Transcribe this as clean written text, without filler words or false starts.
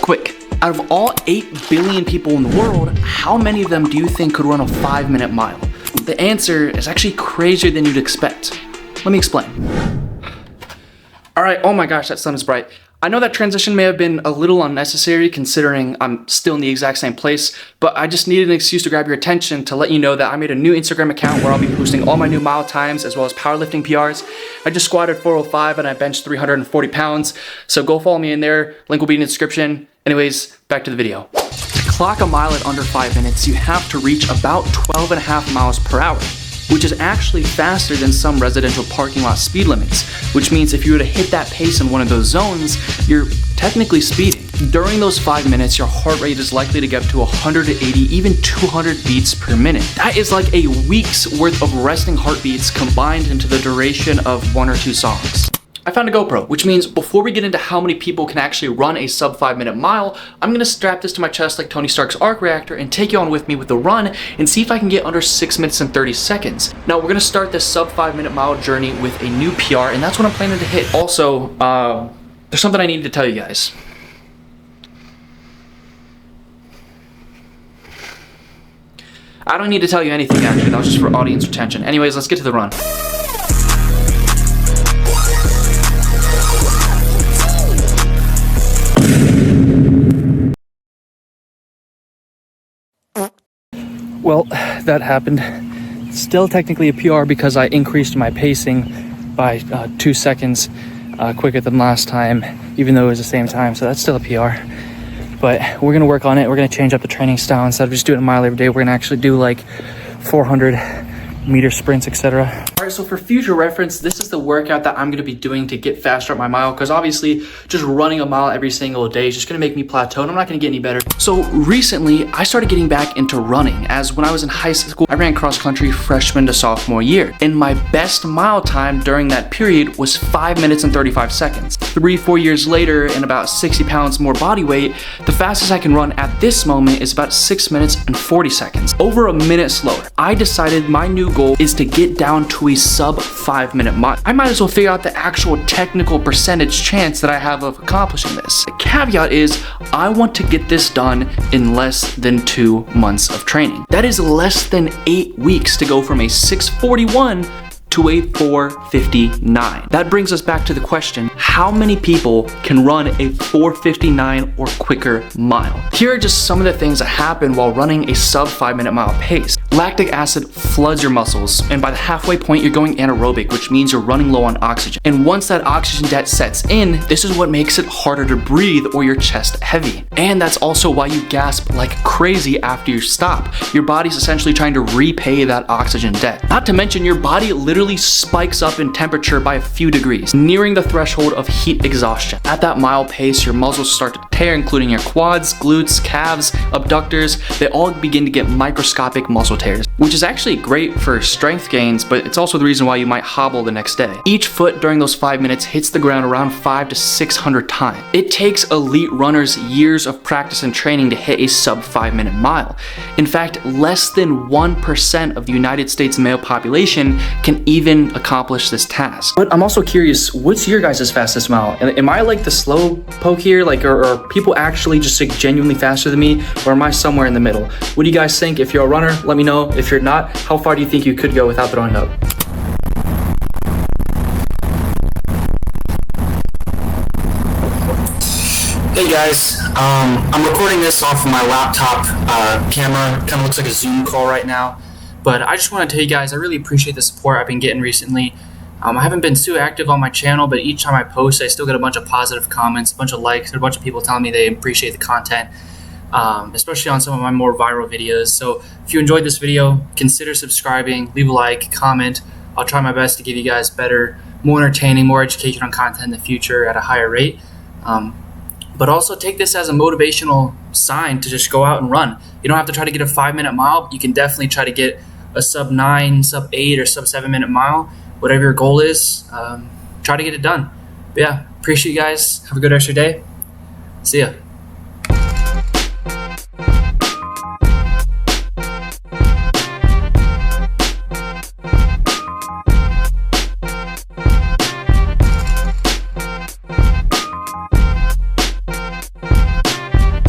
Quick, out of all 8 billion people in the world, how many of them do you think could run a 5-minute mile? The answer is actually crazier than you'd expect. Let me explain. All right, oh my gosh, that sun is bright. I know that transition may have been a little unnecessary considering I'm still in the exact same place, but I just needed an excuse to grab your attention to let you know that I made a new Instagram account where I'll be posting all my new mile times as well as powerlifting PRs. I just squatted 405 and I benched 340 pounds, so go follow me in there. Link will be in the description. Anyways, back to the video. To clock a mile at under 5 minutes, you have to reach about 12.5 miles per hour, which is actually faster than some residential parking lot speed limits, which means if you were to hit that pace in one of those zones, you're technically speeding. During those 5 minutes, your heart rate is likely to get up to 180, even 200 beats per minute. That is like a week's worth of resting heartbeats combined into the duration of 1 or 2 songs. I found a GoPro, which means before we get into how many people can actually run a sub 5-minute mile, I'm gonna strap this to my chest like Tony Stark's arc reactor and take you on with me with the run and see if I can get under 6 minutes and 30 seconds. Now we're gonna start this sub 5-minute mile journey with a new PR, and that's what I'm planning to hit. Also, there's something I need to tell you guys. I don't need to tell you anything actually, that was just for audience retention. Anyways, let's get to the run. Well, that happened. Still technically a PR because I increased my pacing by 2 seconds quicker than last time, even though it was the same time, so that's still a PR. But we're gonna work on it. We're gonna change up the training style. Instead of just doing a mile every day, we're gonna actually do like 400-meter sprints, etc. All right, so for future reference, this is the workout that I'm gonna be doing to get faster at my mile, because obviously just running a mile every single day is just gonna make me plateau and I'm not gonna get any better. So recently, I started getting back into running, as when I was in high school, I ran cross country freshman to sophomore year. And my best mile time during that period was 5 minutes and 35 seconds. 3-4 years later, and about 60 pounds more body weight, the fastest I can run at this moment is about 6 minutes and 40 seconds. Over a minute slower. I decided my new goal is to get down to a sub 5-minute mile. I might as well figure out the actual technical percentage chance that I have of accomplishing this. The caveat is I want to get this done in less than 2 months of training. That is less than 8 weeks to go from a 641 to a 4:59. That brings us back to the question, how many people can run a 4:59 or quicker mile? Here are just some of the things that happen while running a sub 5-minute mile pace. Lactic acid floods your muscles, and by the halfway point, you're going anaerobic, which means you're running low on oxygen. And once that oxygen debt sets in, this is what makes it harder to breathe or your chest heavy. And that's also why you gasp like crazy after you stop. Your body's essentially trying to repay that oxygen debt. Not to mention, your body literally spikes up in temperature by a few degrees, nearing the threshold of heat exhaustion. At that mile pace, your muscles start to tear, including your quads, glutes, calves, abductors. They all begin to get microscopic muscle tears, which is actually great for strength gains, but it's also the reason why you might hobble the next day. Each foot during those 5 minutes hits the ground around 500 to 600 times. It takes elite runners years of practice and training to hit a sub 5-minute mile. In fact, less than 1% of the United States male population can even accomplish this task. But I'm also curious, what's your guys' fastest mile? Am I like the slow poke here? Like, are people actually just like genuinely faster than me? Or am I somewhere in the middle? What do you guys think? If you're a runner, let me know. If you're not, how far do you think you could go without throwing up? Hey guys, I'm recording this off of my laptop camera. Kind of looks like a Zoom call right now. But I just want to tell you guys, I really appreciate the support I've been getting recently. I haven't been too active on my channel, but each time I post, I still get a bunch of positive comments, a bunch of likes, and a bunch of people telling me they appreciate the content, especially on some of my more viral videos. So if you enjoyed this video, consider subscribing, leave a like, comment. I'll try my best to give you guys better, more entertaining, more educational content in the future at a higher rate. But also take this as a motivational sign to just go out and run. You don't have to try to get a 5-minute mile. You can definitely try to get a sub 9, sub 8, or sub 7-minute mile. Whatever your goal is, try to get it done. But yeah, appreciate you guys. Have a good rest of your day. See ya.